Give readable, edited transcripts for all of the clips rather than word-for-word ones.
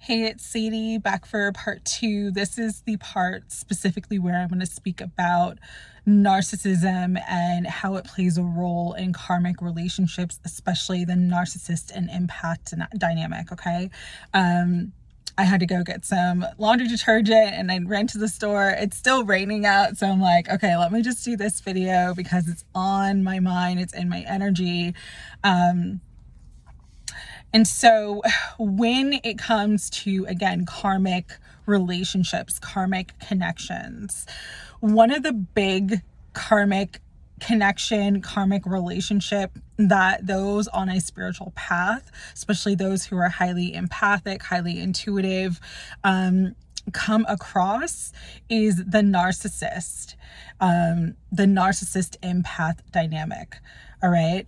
Hey, it's Sadie back for part 2. This is the part specifically where I'm going to speak about narcissism and how it plays a role in karmic relationships, especially the narcissist and empath dynamic, okay? I had to go get some laundry detergent and I ran to the store. It's still raining out, so I'm like, okay, let me just do this video because it's on my mind, it's in my energy. And so when it comes to, again, karmic relationships, karmic connections, one of the big karmic relationship that those on a spiritual path, especially those who are highly empathic, highly intuitive, come across is the narcissist empath dynamic. All right.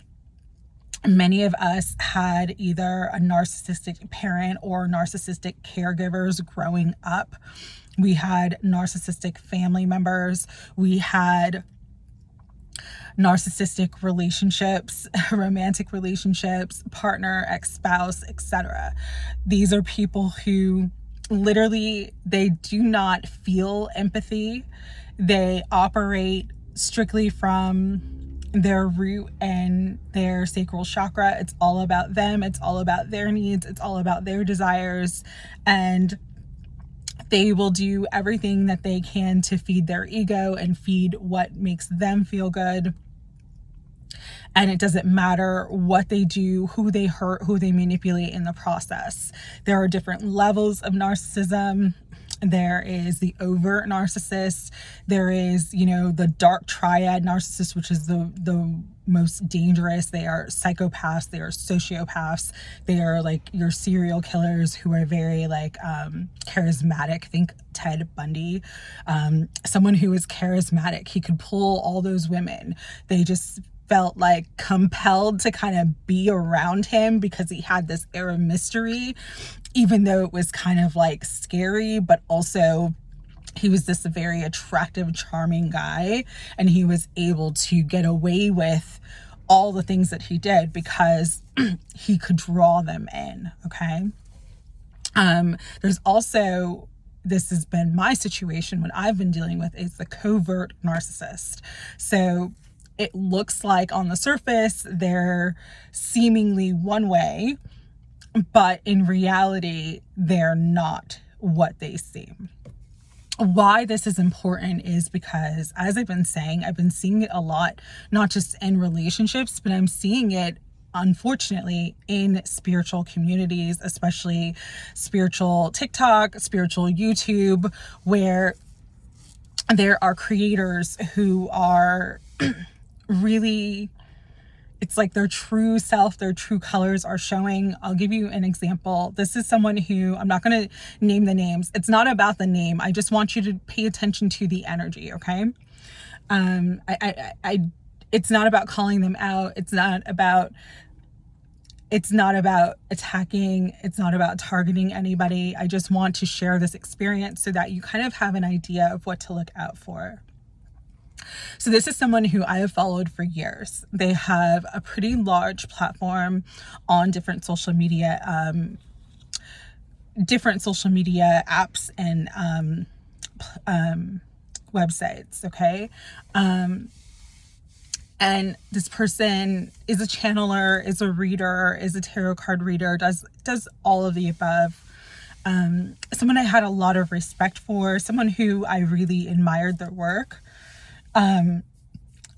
Many of us had either a narcissistic parent or narcissistic caregivers growing up. We had narcissistic family members. We had narcissistic relationships, romantic relationships, partner, ex-spouse, etc. These are people who literally, they do not feel empathy. They operate strictly from their root and their sacral chakra. It's all about them. It's all about their needs. It's all about their desires. And they will do everything that they can to feed their ego and feed what makes them feel good. And it doesn't matter what they do, who they hurt, who they manipulate in the process. There are different levels of narcissism. There is the overt narcissist. There is, the dark triad narcissist, which is the most dangerous. They are psychopaths. They are sociopaths. They are like your serial killers who are very charismatic. Think Ted Bundy. Someone who is charismatic. He could pull all those women. They just felt like compelled to kind of be around him because he had this air of mystery, even though it was kind of like scary, but also he was this very attractive, charming guy, and he was able to get away with all the things that he did because he could draw them in. Okay. There's also, this has been my situation, what I've been dealing with is the covert narcissist. So it looks like on the surface, they're seemingly one way, but in reality, they're not what they seem. Why this is important is because, as I've been saying, I've been seeing it a lot, not just in relationships, but I'm seeing it, unfortunately, in spiritual communities, especially spiritual TikTok, spiritual YouTube, where there are creators who are really, it's like their true self, their true colors are showing. I'll give you an example. This is someone who, I'm not going to name the names. It's not about the name. I just want you to pay attention to the energy. Okay. It's not about calling them out. It's not about attacking. It's not about targeting anybody. I just want to share this experience so that you kind of have an idea of what to look out for. So this is someone who I have followed for years. They have a pretty large platform on different social media apps and websites. Okay. And this person is a channeler, is a reader, is a tarot card reader, does all of the above. Someone I had a lot of respect for, someone who I really admired their work.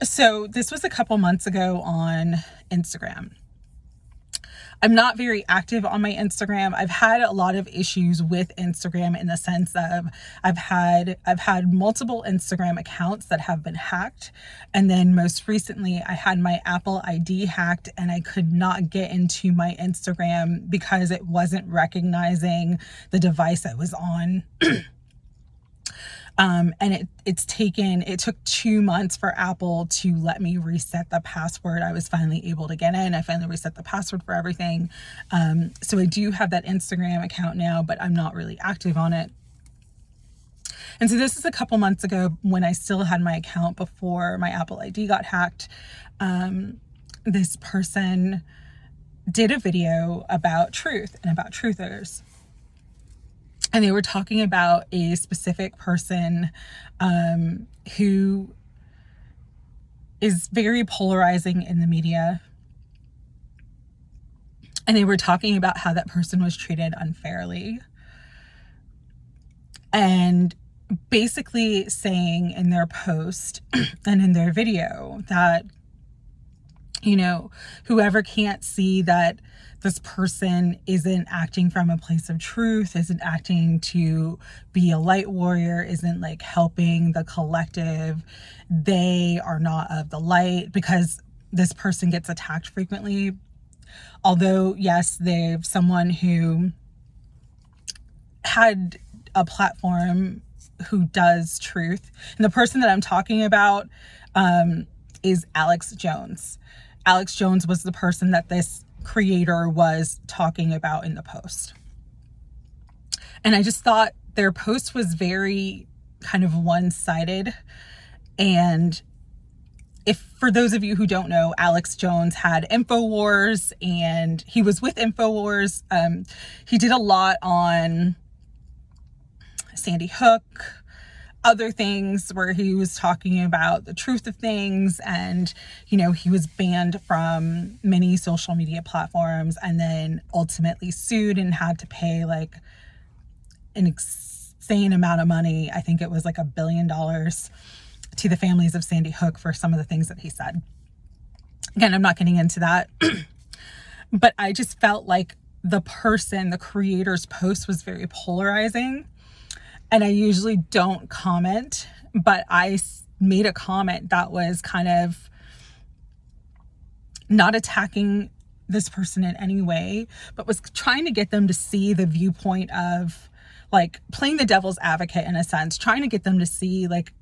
So this was a couple months ago on Instagram. I'm not very active on my Instagram. I've had a lot of issues with Instagram in the sense of I've had multiple Instagram accounts that have been hacked. And then most recently I had my Apple ID hacked and I could not get into my Instagram because it wasn't recognizing the device I was on. And it took 2 months for Apple to let me reset the password. I was finally able to get in. I finally reset the password for everything. So I do have that Instagram account now, but I'm not really active on it. And so this is a couple months ago when I still had my account before my Apple ID got hacked. This person did a video about truth and about truthers. And they were talking about a specific person who is very polarizing in the media. And they were talking about how that person was treated unfairly. And basically saying in their post and in their video that, you know, whoever can't see that this person isn't acting from a place of truth, isn't acting to be a light warrior, isn't like helping the collective, they are not of the light, because this person gets attacked frequently. Although, yes, they've someone who had a platform who does truth. And the person that I'm talking about is Alex Jones. Alex Jones was the person that this creator was talking about in the post. And I just thought their post was very kind of one-sided. And if, for those of you who don't know, Alex Jones had InfoWars, and he was with InfoWars. He did a lot on Sandy Hook, other things where he was talking about the truth of things. And, you know, he was banned from many social media platforms and then ultimately sued and had to pay like an insane amount of money. I think it was like $1 billion to the families of Sandy Hook for some of the things that he said. Again, I'm not getting into that, but I just felt like the creator's post was very polarizing. And I usually don't comment, but I made a comment that was kind of not attacking this person in any way, but was trying to get them to see the viewpoint of, like, playing the devil's advocate in a sense, trying to get them to see like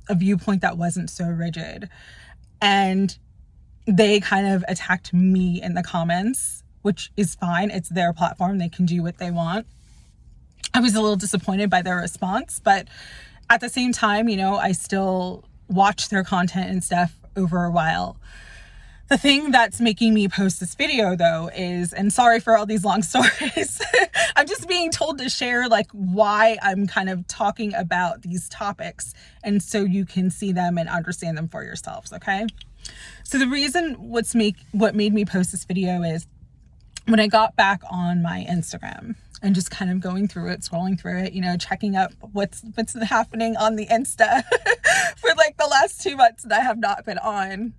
a viewpoint that wasn't so rigid. And they kind of attacked me in the comments, which is fine. It's their platform. They can do what they want. I was a little disappointed by their response, but at the same time, you know, I still watch their content and stuff over a while. The thing that's making me post this video though is, and sorry for all these long stories, I'm just being told to share like why I'm kind of talking about these topics, and so you can see them and understand them for yourselves, okay? So the reason what made me post this video is when I got back on my Instagram and just kind of going through it, scrolling through it, you know, checking up what's happening on the Insta for like the last 2 months that I have not been on.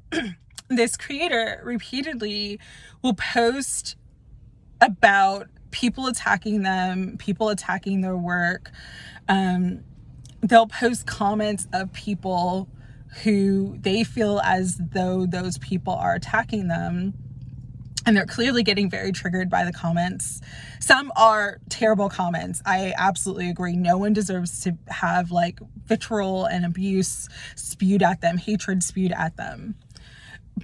This creator repeatedly will post about people attacking them, people attacking their work. They'll post comments of people who they feel as though those people are attacking them. And they're clearly getting very triggered by the comments. Some are terrible comments. I absolutely agree. No one deserves to have like vitriol and abuse spewed at them, hatred spewed at them.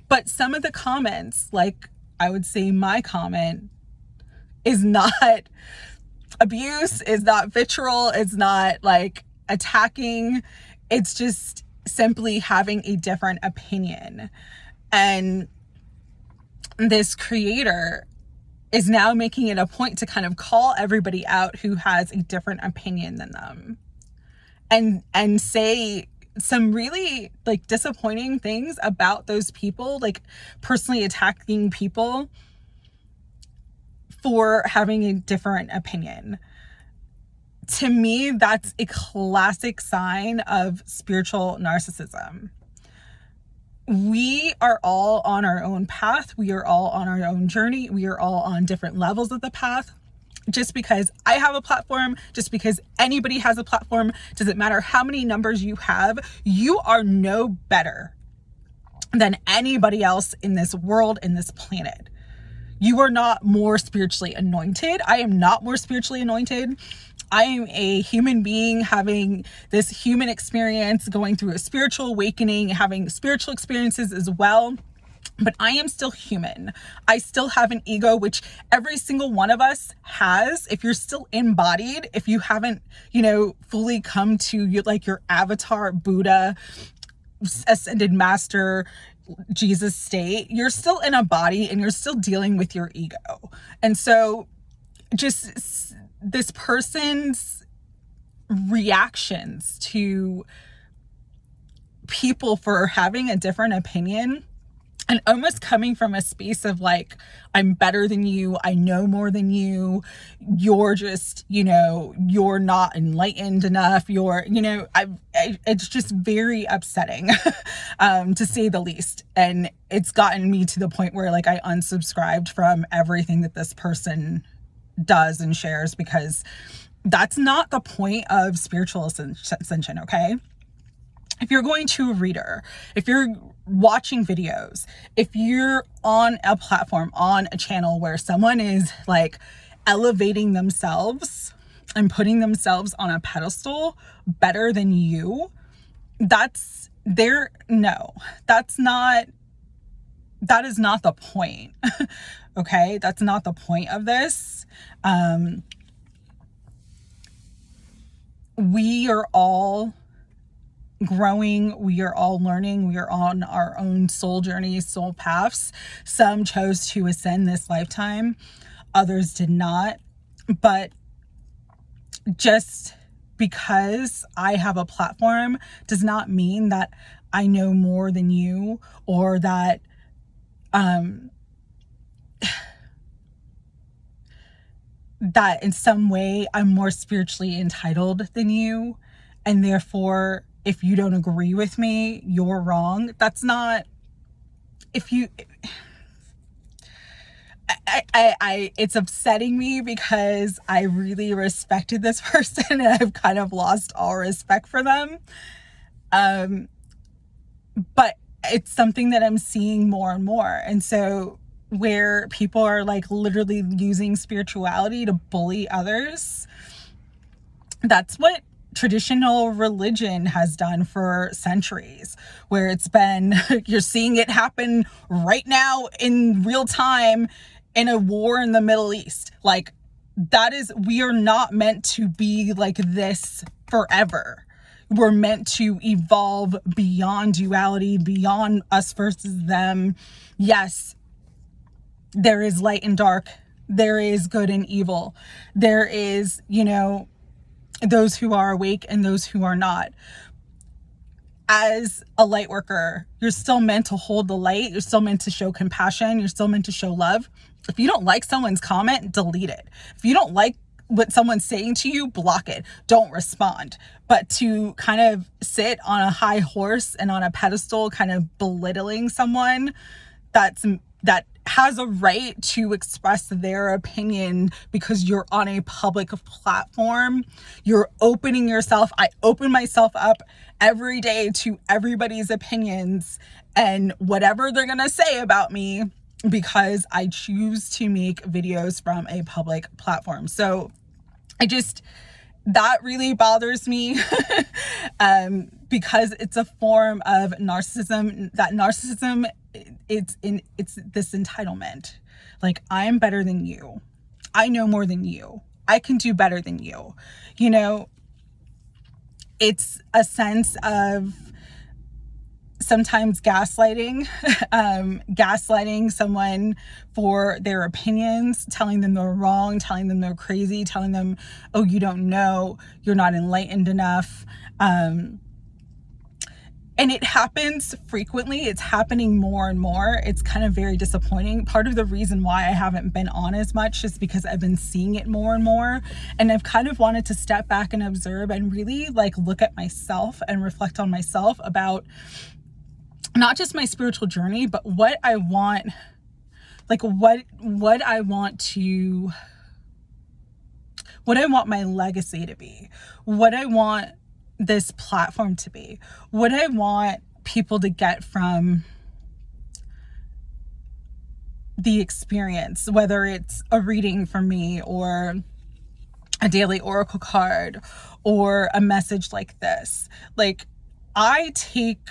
But some of the comments, like I would say my comment, is not abuse, is not vitriol, is not like attacking. It's just simply having a different opinion. And this creator is now making it a point to kind of call everybody out who has a different opinion than them, and say some really like disappointing things about those people, like personally attacking people for having a different opinion. To me, that's a classic sign of spiritual narcissism. We are all on our own path. We are all on our own journey. We are all on different levels of the path. Just because I have a platform, just because anybody has a platform, doesn't matter how many numbers you have, you are no better than anybody else in this world, in this planet. You are not more spiritually anointed. I am not more spiritually anointed. I am a human being having this human experience, going through a spiritual awakening, having spiritual experiences as well. But I am still human. I still have an ego, which every single one of us has. If you're still embodied, if you haven't, you know, fully come to your avatar, Buddha, ascended master, Jesus state, you're still in a body and you're still dealing with your ego. And so just this person's reactions to people for having a different opinion, and almost coming from a space of like, I'm better than you, I know more than you, you're just, you're not enlightened enough, it's just very upsetting, to say the least. And it's gotten me to the point where like I unsubscribed from everything that this person does and shares, because that's not the point of spiritual ascension, okay? If you're going to a reader, if you're watching videos, if you're on a platform, on a channel where someone is like elevating themselves and putting themselves on a pedestal better than you, that is not the point. Okay. That's not the point of this. We are all growing, we are all learning, we are on our own soul journeys, soul paths. Some chose to ascend this lifetime, others did not. But just because I have a platform does not mean that I know more than you, or that that in some way I'm more spiritually entitled than you, and therefore if you don't agree with me, you're wrong. That's not, it's upsetting me because I really respected this person and I've kind of lost all respect for them. But it's something that I'm seeing more and more. And so where people are like literally using spirituality to bully others, that's what traditional religion has done for centuries, where it's been, you're seeing it happen right now in real time in a war in the Middle East. Like, we are not meant to be like this forever. We're meant to evolve beyond duality, beyond us versus them. Yes, there is light and dark. There is good and evil. There is, those who are awake and those who are not. As a light worker, you're still meant to hold the light. You're still meant to show compassion. You're still meant to show love. If you don't like someone's comment, delete it. If you don't like what someone's saying to you, block it. Don't respond. But to kind of sit on a high horse and on a pedestal, kind of belittling someone that has a right to express their opinion because you're on a public platform. You're opening yourself. I open myself up every day to everybody's opinions and whatever they're going to say about me, because I choose to make videos from a public platform. So that really bothers me, because it's a form of narcissism. That narcissism, it's this entitlement. Like, I'm better than you. I know more than you. I can do better than you. It's a sense of sometimes gaslighting, gaslighting someone for their opinions, telling them they're wrong, telling them they're crazy, telling them, oh, you don't know, you're not enlightened enough. And it happens frequently. It's happening more and more. It's kind of very disappointing. Part of the reason why I haven't been on as much is because I've been seeing it more and more. And I've kind of wanted to step back and observe and really like look at myself and reflect on myself about not just my spiritual journey, but what I want, like what I want my legacy to be, what I want this platform to be, what I want people to get from the experience, whether it's a reading from me or a daily oracle card or a message like this. Like, I take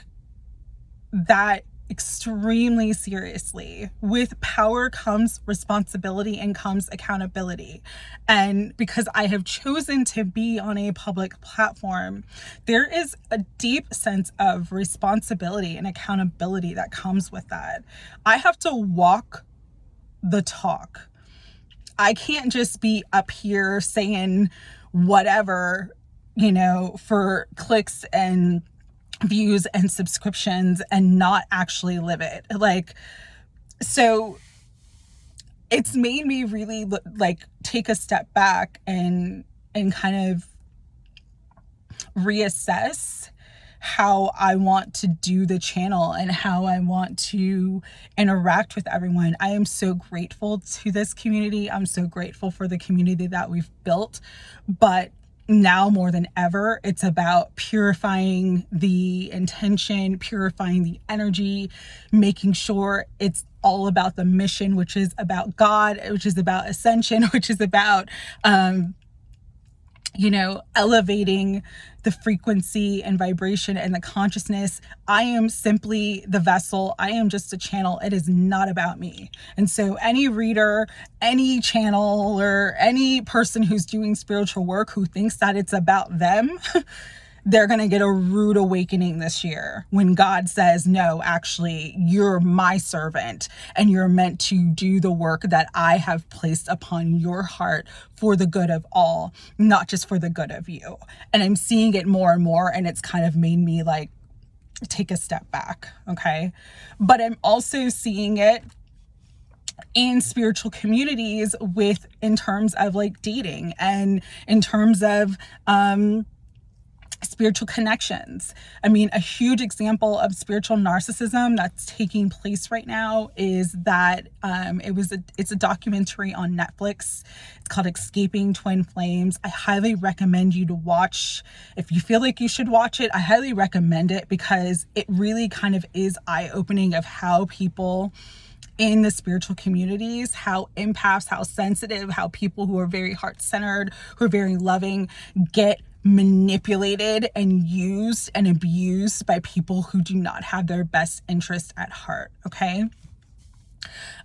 that extremely seriously. With power comes responsibility and comes accountability. And because I have chosen to be on a public platform, there is a deep sense of responsibility and accountability that comes with that. I have to walk the talk. I can't just be up here saying whatever, you know, for clicks and views and subscriptions and not actually live it. Like, so it's made me really like take a step back and kind of reassess how I want to do the channel and how I want to interact with everyone. I am so grateful to this community. I'm so grateful for the community that we've built, but now more than ever, it's about purifying the intention, purifying the energy, making sure it's all about the mission, which is about God, which is about ascension, which is about, you know, elevating the frequency and vibration and the consciousness. I am simply the vessel. I am just a channel. It is not about me. And so any reader, any channel, or any person who's doing spiritual work who thinks that it's about them, they're going to get a rude awakening this year when God says, no, actually, you're my servant and you're meant to do the work that I have placed upon your heart for the good of all, not just for the good of you. And I'm seeing it more and more, and it's kind of made me like take a step back. Okay. But I'm also seeing it in spiritual communities in terms of like dating and in terms of, spiritual connections. I mean, a huge example of spiritual narcissism that's taking place right now is that it's a documentary on Netflix. It's called Escaping Twin Flames. I highly recommend you to watch. If you feel like you should watch it, I highly recommend it because it really kind of is eye-opening of how people in the spiritual communities, how empaths, how sensitive, how people who are very heart-centered, who are very loving, get manipulated and used and abused by people who do not have their best interest at heart. Okay.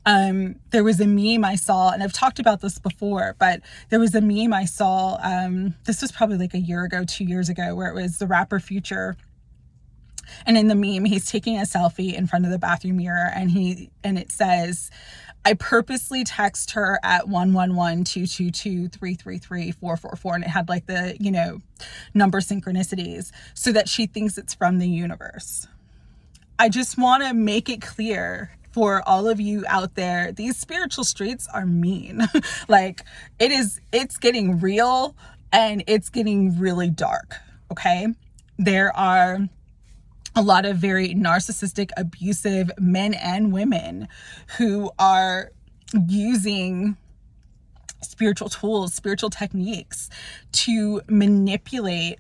There was a meme I saw, and I've talked about this before, but there was a meme I saw, this was probably like a year ago, 2 years ago, where it was the rapper Future. And in the meme, he's taking a selfie in front of the bathroom mirror, and it says, I purposely text her at 111-222-333-444. And it had like the, you know, number synchronicities so that she thinks it's from the universe. I just want to make it clear for all of you out there, these spiritual streets are mean. Like it's getting real and it's getting really dark. Okay. There are a lot of very narcissistic, abusive men and women who are using spiritual tools, spiritual techniques to manipulate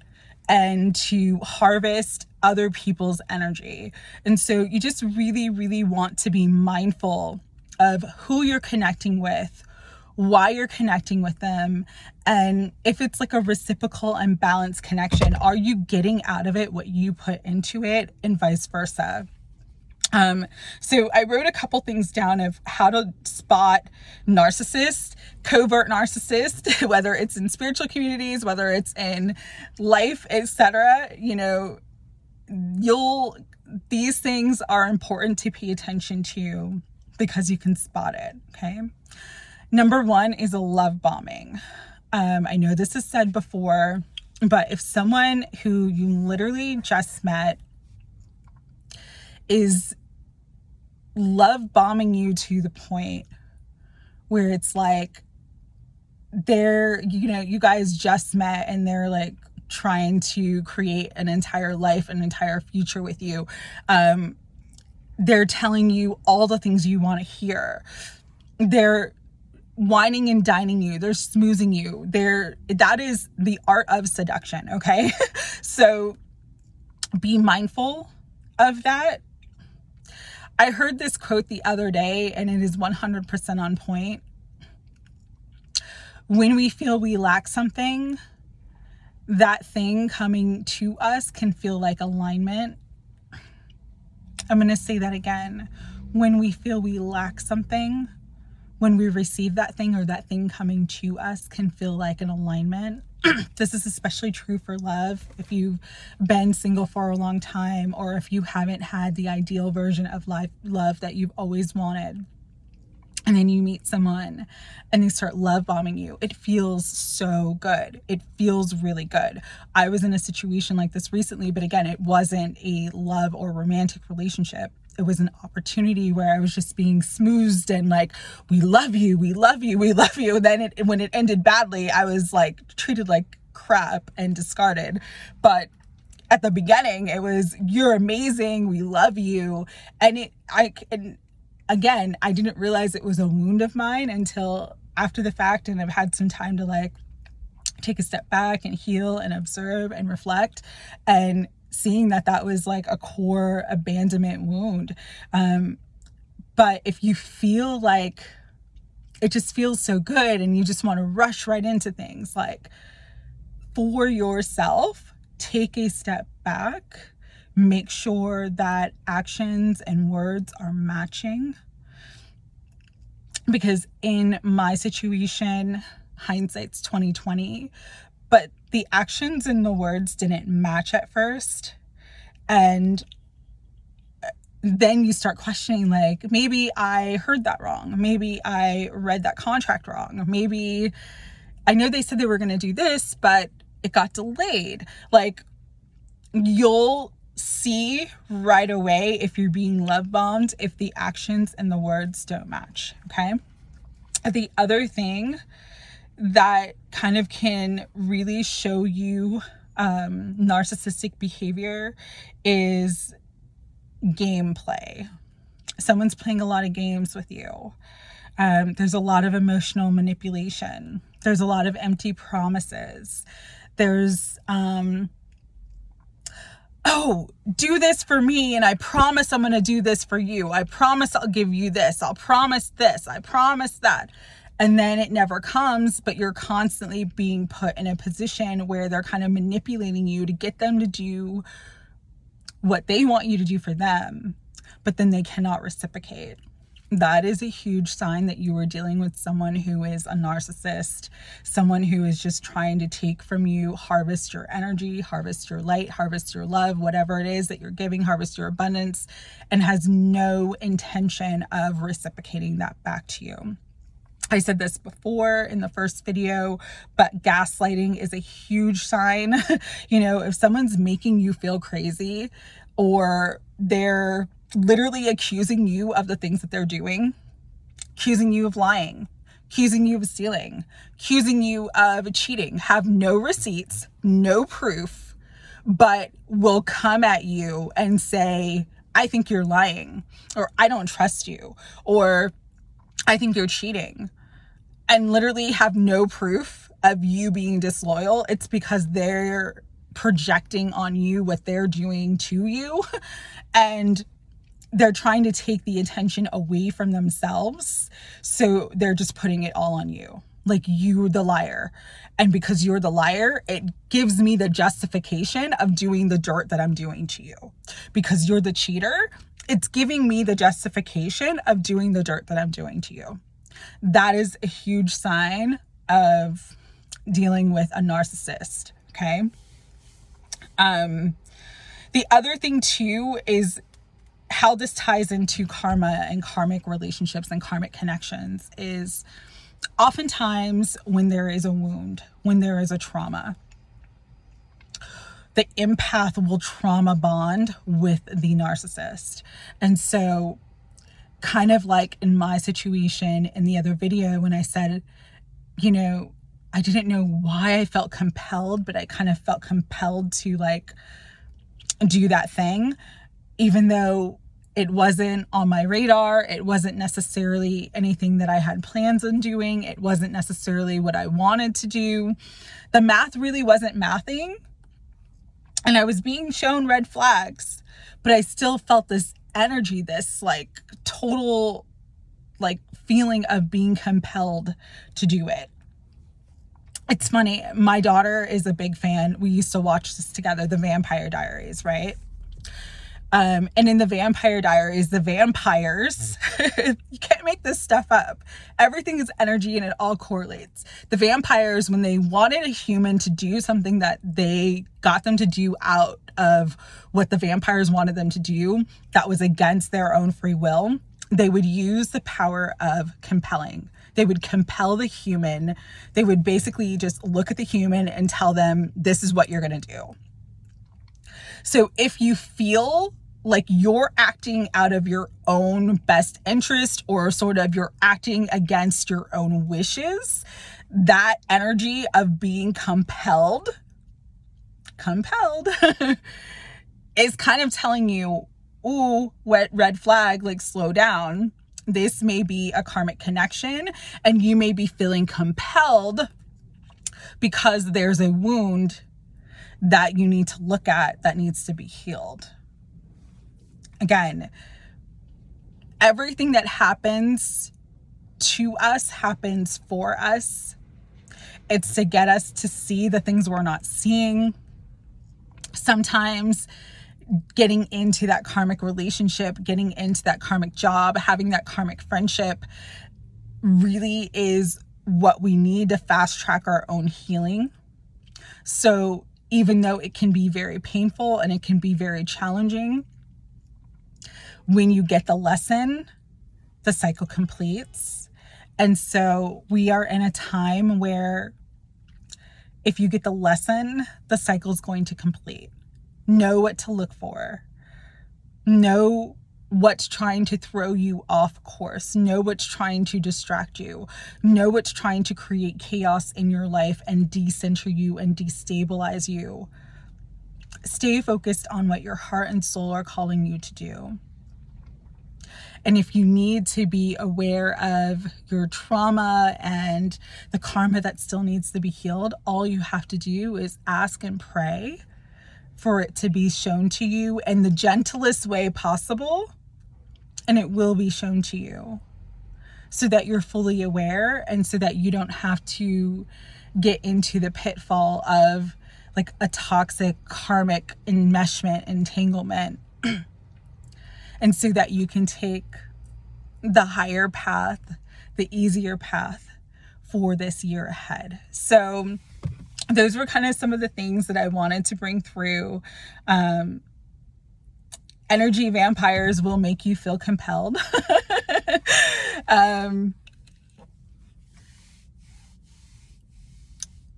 and to harvest other people's energy. And so you just really, really want to be mindful of who you're connecting with, why you're connecting with them, and if it's like a reciprocal and balanced connection, are you getting out of it what you put into it, and vice versa. So I wrote a couple things down of how to spot narcissist, covert narcissist, whether it's in spiritual communities, whether it's in life, etc. You know, these things are important to pay attention to because you can spot it. Okay. Number one is a love bombing. I know this is said before, but if someone who you literally just met is love bombing you to the point where it's like you guys just met and they're like trying to create an entire life, an entire future with you. They're telling you all the things you want to hear. They're whining and dining you. They're smoozing you. That is the art of seduction. Okay. So be mindful of that. I heard this quote the other day and it is 100% on point. When we feel we lack something, that thing coming to us can feel like alignment. I'm going to say that again. When we feel we lack something, when we receive that thing or that thing coming to us can feel like an alignment. This is especially true for love. If you've been single for a long time, or if you haven't had the ideal version of love that you've always wanted. and then you meet someone and they start love bombing you. It feels so good. It feels really good. I was in a situation like this recently, but again, it wasn't a love or romantic relationship. It was an opportunity where I was just being smoothed and like, we love you, we love you, we love you. And then when it ended badly, I was like treated like crap and discarded. But at the beginning, it was, you're amazing, we love you. And again, I didn't realize it was a wound of mine until after the fact, and I've had some time to like take a step back and heal and observe and reflect, and seeing that that was like a core abandonment wound. But if you feel like it just feels so good and you just want to rush right into things, like, for yourself, take a step back. Make sure that actions and words are matching. Because in my situation, hindsight's 2020, but the actions and the words didn't match at first. And then you start questioning, like, maybe I heard that wrong. Maybe I read that contract wrong. Maybe I know they said they were going to do this, but it got delayed. Like, you'll see right away if you're being love bombed if the actions and the words don't match. Okay. The other thing that kind of can really show you narcissistic behavior is gameplay. Someone's playing a lot of games with you. There's a lot of emotional manipulation. There's a lot of empty promises. There's oh, do this for me, and I promise I'm going to do this for you. I promise I'll give you this. I'll promise this. I promise that. And then it never comes, but you're constantly being put in a position where they're kind of manipulating you to get them to do what they want you to do for them, but then they cannot reciprocate. That is a huge sign that you are dealing with someone who is a narcissist, someone who is just trying to take from you, harvest your energy, harvest your light, harvest your love, whatever it is that you're giving, harvest your abundance, and has no intention of reciprocating that back to you. I said this before in the first video, but gaslighting is a huge sign. You know, if someone's making you feel crazy, or they're literally accusing you of the things that they're doing, accusing you of lying, accusing you of stealing, accusing you of cheating, have no receipts, no proof, but will come at you and say, I think you're lying, or I don't trust you, or I think you're cheating, and literally have no proof of you being disloyal. It's because they're projecting on you what they're doing to you, and they're trying to take the attention away from themselves. So they're just putting it all on you. Like, you're the liar. And because you're the liar, it gives me the justification of doing the dirt that I'm doing to you. Because you're the cheater, it's giving me the justification of doing the dirt that I'm doing to you. That is a huge sign of dealing with a narcissist. Okay. The other thing too is how this ties into karma and karmic relationships and karmic connections is oftentimes when there is a wound, when there is a trauma, the empath will trauma bond with the narcissist. And so kind of like in my situation in the other video, when I said, you know, I didn't know why I felt compelled, but I kind of felt compelled to like do that thing, even though it wasn't on my radar. It wasn't necessarily anything that I had plans on doing. It wasn't necessarily what I wanted to do. The math really wasn't mathing. And I was being shown red flags, but I still felt this energy, this like total like feeling of being compelled to do it. It's funny. My daughter is a big fan. We used to watch this together, The Vampire Diaries, right? And in The Vampire Diaries, the vampires, you can't make this stuff up. Everything is energy and it all correlates. The vampires, when they wanted a human to do something that they got them to do out of what the vampires wanted them to do, that was against their own free will, they would use the power of compelling. They would compel the human. They would basically just look at the human and tell them, this is what you're going to do. So if you feel like you're acting out of your own best interest, or sort of you're acting against your own wishes, that energy of being compelled is kind of telling you, ooh, what red flag, like slow down. This may be a karmic connection, and you may be feeling compelled because there's a wound that you need to look at that needs to be healed. Again, everything that happens to us happens for us. It's to get us to see the things we're not seeing. Sometimes getting into that karmic relationship, getting into that karmic job, having that karmic friendship really is what we need to fast track our own healing. So even though it can be very painful and it can be very challenging, when you get the lesson, the cycle completes. And so we are in a time where if you get the lesson, the cycle is going to complete. Know what to look for. Know what's trying to throw you off course. Know what's trying to distract you. Know what's trying to create chaos in your life and decenter you and destabilize you. Stay focused on what your heart and soul are calling you to do. And if you need to be aware of your trauma and the karma that still needs to be healed, all you have to do is ask and pray for it to be shown to you in the gentlest way possible, and it will be shown to you so that you're fully aware and so that you don't have to get into the pitfall of like a toxic karmic enmeshment, entanglement. And so that you can take the higher path, the easier path for this year ahead. So those were kind of some of the things that I wanted to bring through. Energy vampires will make you feel compelled.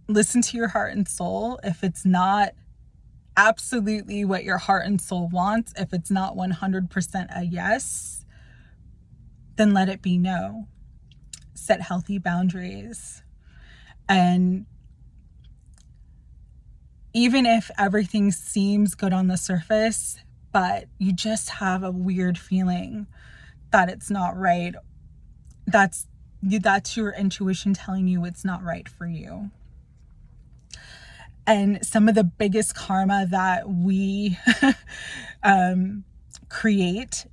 Listen to your heart and soul. If it's not absolutely what your heart and soul wants, if it's not 100% a yes, then let it be no. Set healthy boundaries. And even if everything seems good on the surface, but you just have a weird feeling that it's not right, that's your intuition telling you it's not right for you. And some of the biggest karma that we create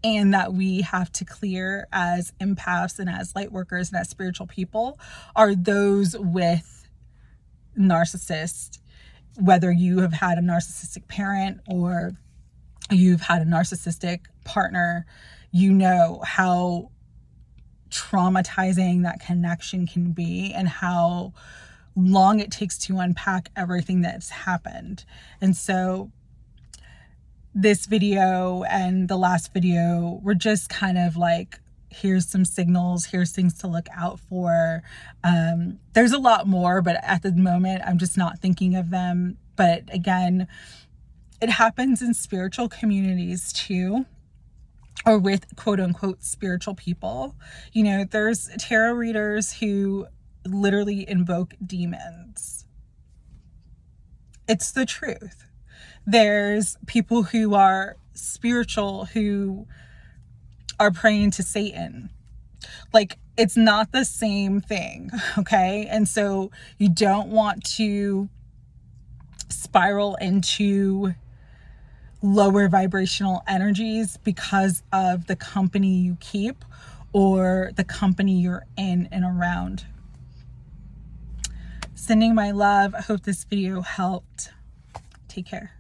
and that we have to clear as empaths and as light workers and as spiritual people are those with narcissists. Whether you have had a narcissistic parent or you've had a narcissistic partner, you know how traumatizing that connection can be and how long it takes to unpack everything that's happened. And so this video and the last video were just kind of like, here's some signals, here's things to look out for. There's a lot more, but at the moment I'm just not thinking of them. But again, it happens in spiritual communities too, or with quote unquote spiritual people. You know, there's tarot readers who literally invoke demons. It's the truth. There's people who are spiritual who are praying to Satan. Like, it's not the same thing, okay? And so you don't want to spiral into lower vibrational energies because of the company you keep or the company you're in and around. Sending my love. I hope this video helped. Take care.